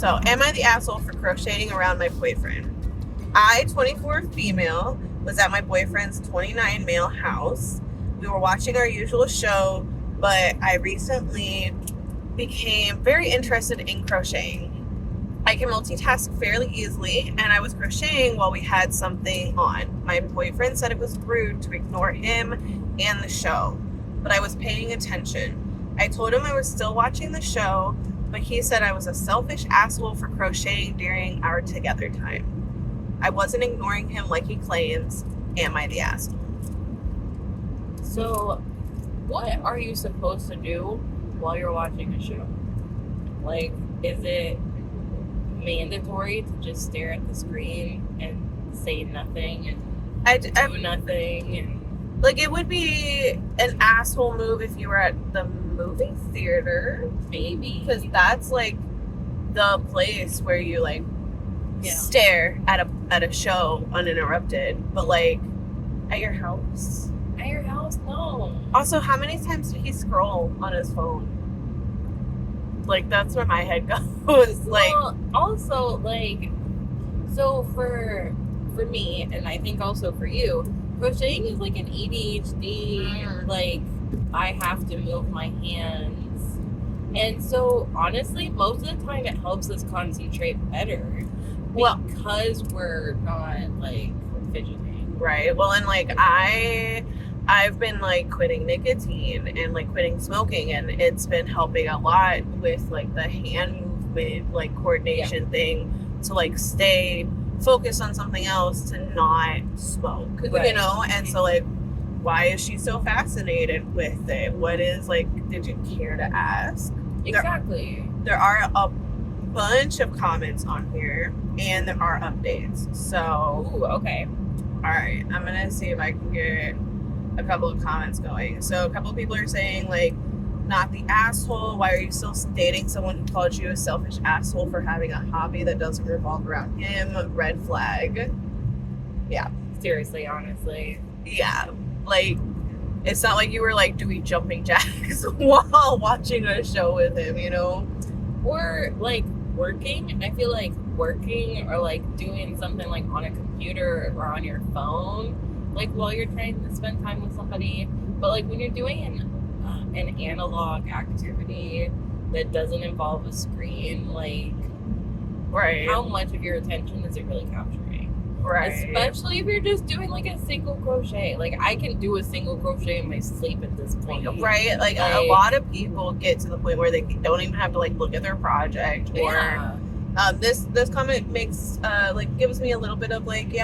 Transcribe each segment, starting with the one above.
So, am I the asshole for crocheting around my boyfriend? I, 24 female, was at my boyfriend's 29 male house. We were watching our usual show, but I recently became very interested in crocheting. I can multitask fairly easily, and I was crocheting while we had something on. My boyfriend said it was rude to ignore him and the show, but I was paying attention. I told him I was still watching the show, but he said I was a selfish asshole for crocheting during our together time. I wasn't ignoring him like he claims. Am I the asshole? So, what are you supposed to do while you're watching a show? Like, is it mandatory to just stare at the screen and say nothing and do nothing? And like, it would be an asshole move if you were at the movie theater, maybe, because that's like the place where you like stare at a show uninterrupted. But like at your house, no. Also, how many times did he scroll on his phone? Like, that's where my head goes. Like, well, also, like, so for me, and I think also for you, crocheting is like an ADHD. Like, I have to move my hands, and so honestly, most of the time it helps us concentrate better. Well, because we're not like fidgeting, right? Well, and like I've been like quitting nicotine and like quitting smoking, and it's been helping a lot with like the hand movement, like coordination thing, to like stay focused on something else, to not smoke, you know? And so like, why is she so fascinated with it? What is, like, did you care to ask? Exactly. There are a bunch of comments on here, and there are updates. So, ooh, okay. All right, I'm gonna see if I can get a couple of comments going. So a couple of people are saying, like, not the asshole. Why are you still dating someone who called you a selfish asshole for having a hobby that doesn't revolve around him? Red flag. Yeah. Seriously, honestly. Yeah. Like, it's not like you were like doing jumping jacks while watching a show with him, you know? Or like working. I feel like working or like doing something like on a computer or on your phone, like while you're trying to spend time with somebody. But like when you're doing an analog activity that doesn't involve a screen, like, how much of your attention is it really capturing? Right. Especially if you're just doing like a single crochet. Like, I can do a single crochet in my sleep at this point. Right. Like a lot of people get to the point where they don't even have to like look at their project. Or this comment makes like gives me a little bit of like,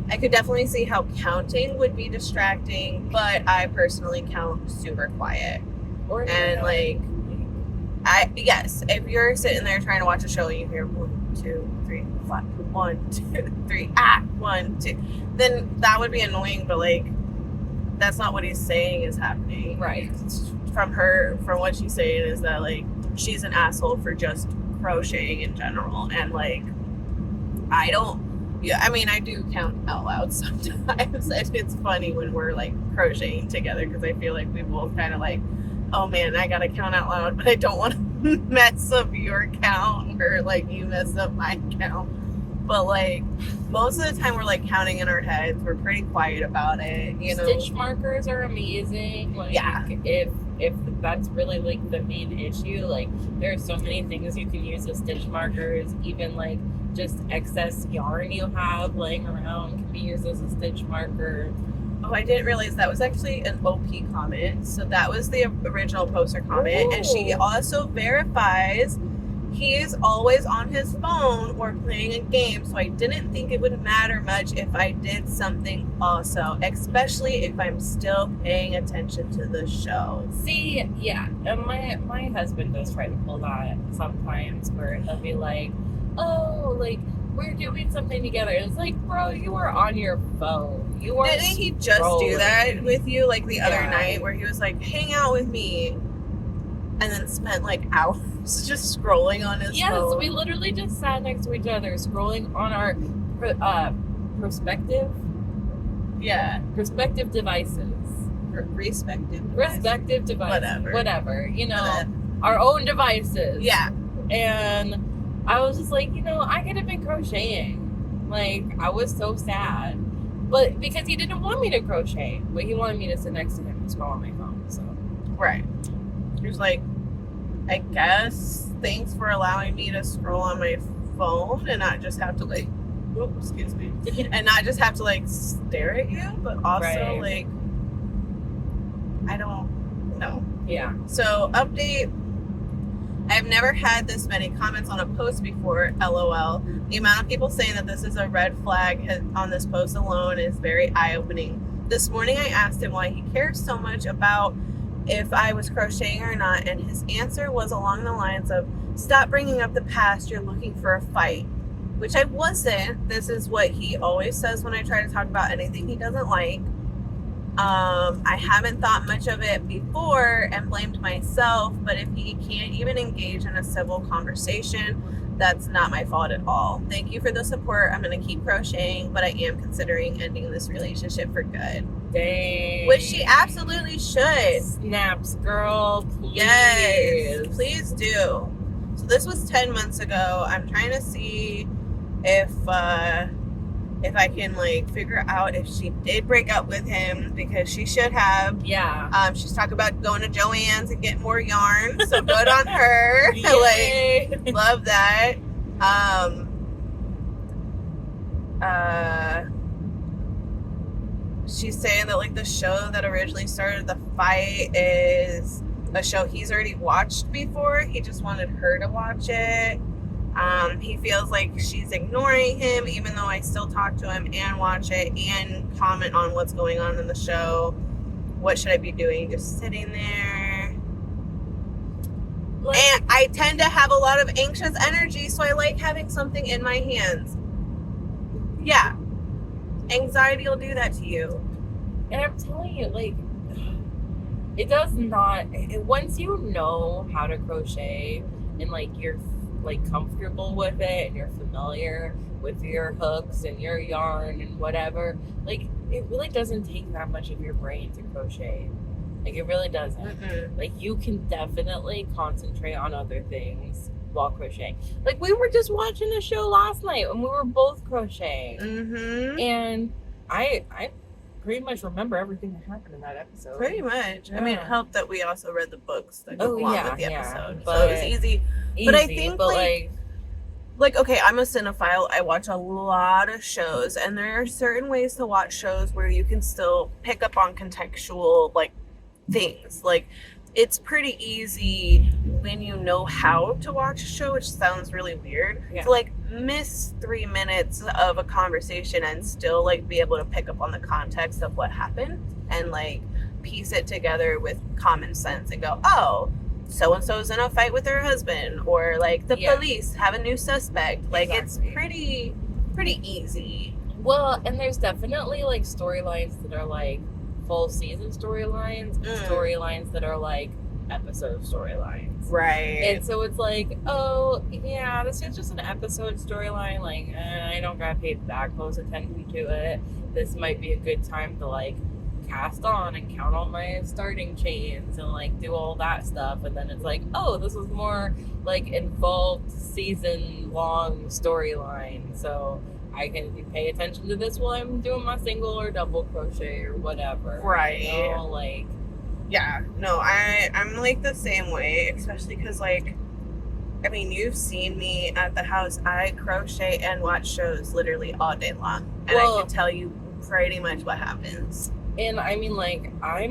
I could definitely see how counting would be distracting, but I personally count super quiet. And like, yes, if you're sitting there trying to watch a show and you hear 1, 2, 3, 4, 1, 2, 3, 1, 2, then that would be annoying. But like, that's not what he's saying is happening. Right. From what she's saying is that like she's an asshole for just crocheting in general, and like I do count out loud sometimes. And it's funny when we're like crocheting together, because I feel like we both kind of like, oh man, I gotta count out loud, but I don't want to mess up your count, or like you mess up my count. But like most of the time we're like counting in our heads. We're pretty quiet about it, you know. Stitch markers are amazing. Like, if that's really like the main issue, like there are so many things you can use as stitch markers. Even like just excess yarn you have laying around can be used as a stitch marker. Oh, I didn't realize that was actually an OP comment. So that was the original poster comment. Ooh. And she also verifies he is always on his phone or playing a game, so I didn't think it would matter much if I did something also, especially if I'm still paying attention to the show. See, yeah, and my husband does try to pull that sometimes, where he'll be like, oh, like, we're doing something together. It's like, bro, you were on your phone. You were. Didn't he just do that with you, like, the other night, where he was like, hang out with me, and then spent like hours just scrolling on his phone? Yes, we literally just sat next to each other, scrolling on our respective devices. Respective devices. Whatever. You know, our own devices. Yeah. And I was just like, I could have been crocheting. Like, I was so sad. But because he didn't want me to crochet, but he wanted me to sit next to him and scroll on my phone. So Right. He was like, I guess thanks for allowing me to scroll on my phone and not just have to like, excuse me, and not just have to like stare at you, but also like, I don't know. Yeah. So update. I've never had this many comments on a post before, LOL. The amount of people saying that this is a red flag on this post alone is very eye-opening. This morning I asked him why he cares so much about if I was crocheting or not, and his answer was along the lines of, stop bringing up the past, you're looking for a fight. Which I wasn't. This is what he always says when I try to talk about anything he doesn't like. I haven't thought much of it before and blamed myself, but if he can't even engage in a civil conversation, that's not my fault at all. Thank you for the support. I'm going to keep crocheting, but I am considering ending this relationship for good. Dang. Which she absolutely should. Snaps, girl. Please. Yes, please do. So this was 10 months ago. I'm trying to see if I can like figure out if she did break up with him, because she should have. Yeah. She's talking about going to Joann's and getting more yarn. So good on her. Like, love that. She's saying that like the show that originally started the fight is a show he's already watched before. He just wanted her to watch it. He feels like she's ignoring him, even though I still talk to him and watch it and comment on what's going on in the show. What should I be doing? Just sitting there. And I tend to have a lot of anxious energy, so I like having something in my hands. Yeah. Anxiety will do that to you. And I'm telling you, like, it does not, once you know how to crochet and like you're like comfortable with it and you're familiar with your hooks and your yarn and whatever, like it really doesn't take that much of your brain to crochet. Like it really doesn't. Mm-mm. Like you can definitely concentrate on other things while crocheting. Like we were just watching a show last night and we were both crocheting. Mm-hmm. And I pretty much remember everything that happened in that episode. Pretty much. Yeah. I mean, it helped that we also read the books that go along with the episode. But so it was easy. But I think like, okay, I'm a cinephile. I watch a lot of shows, and there are certain ways to watch shows where you can still pick up on contextual like things. Like it's pretty easy when you know how to watch a show, which sounds really weird, to like miss 3 minutes of a conversation and still like be able to pick up on the context of what happened and like piece it together with common sense and go, oh, so-and-so's in a fight with her husband, or like the police have a new suspect. Like it's pretty easy. Well, and there's definitely like storylines that are like full season storylines, storylines that are like episode storylines, right? And so it's like, oh yeah, this is just an episode storyline, like I don't gotta pay that close attention to it. This might be a good time to like cast on and count on my starting chains and like do all that stuff. And then it's like, oh, this is more like involved season long storyline, so I can pay attention to this while I'm doing my single or double crochet or whatever. Right. You know, like. Yeah. No, I'm like the same way, especially because like, I mean, you've seen me at the house. I crochet and watch shows literally all day long. And I can tell you pretty much what happens. And I mean, like, I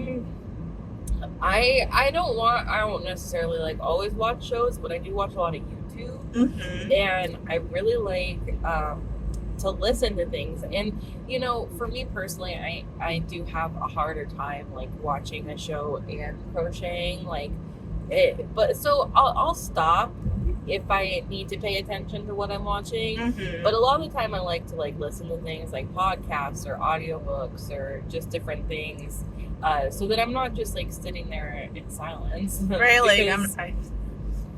don't necessarily like always watch shows, but I do watch a lot of YouTube. Mm-hmm. And I really like to listen to things. And you know, for me personally, I do have a harder time like watching a show and crocheting, like it. But so I'll stop if I need to pay attention to what I'm watching. Mm-hmm. But a lot of the time I like to like listen to things like podcasts or audiobooks or just different things, so that I'm not just like sitting there in silence. Right, like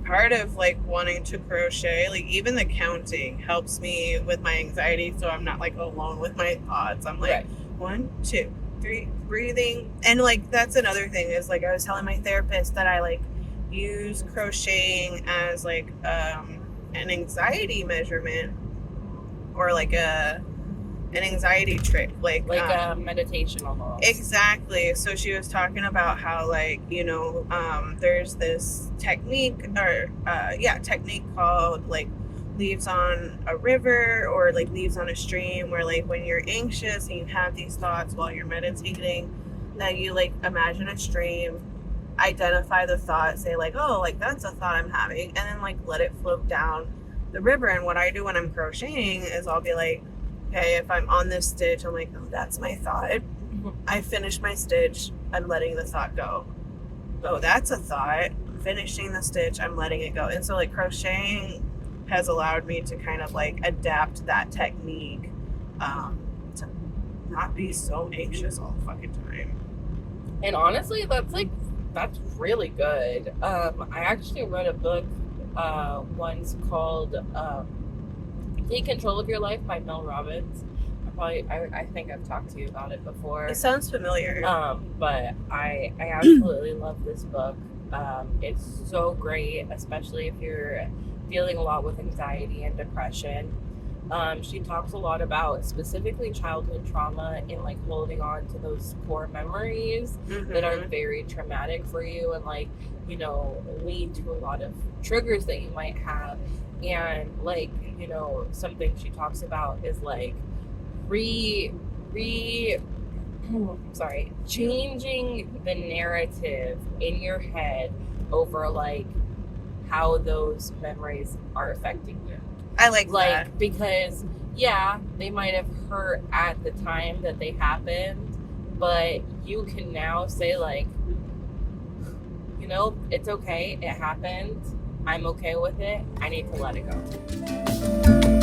part of like wanting to crochet, like even the counting helps me with my anxiety, so I'm not like alone with my thoughts. I'm like 1, 2, 3, breathing. And like that's another thing is like I was telling my therapist that I like use crocheting as like an anxiety measurement, or like an anxiety trick, like a meditation almost. Exactly. So she was talking about how, like, there's this technique, or technique called like leaves on a river, or like leaves on a stream, where like when you're anxious and you have these thoughts while you're meditating, that you like imagine a stream, identify the thought, say like, oh, like that's a thought I'm having, and then like let it float down the river. And what I do when I'm crocheting is I'll be like, okay, if I'm on this stitch, I'm like, oh, that's my thought. I finish my stitch, I'm letting the thought go. Oh, that's a thought. Finishing the stitch, I'm letting it go. And so like crocheting has allowed me to kind of like adapt that technique, to not be so anxious all the fucking time. And honestly, that's really good. I actually read a book once called Take Control of Your Life by Mel Robbins. I think I've talked to you about it before. It sounds familiar. But I absolutely love this book. It's so great, especially if you're dealing a lot with anxiety and depression. She talks a lot about specifically childhood trauma and like holding on to those core memories that are very traumatic for you, and like, lead to a lot of triggers that you might have. And like, something she talks about is like changing the narrative in your head over like how those memories are affecting you. I like that. Because they might have hurt at the time that they happened, but you can now say like, it's okay, it happened, I'm okay with it, I need to let it go.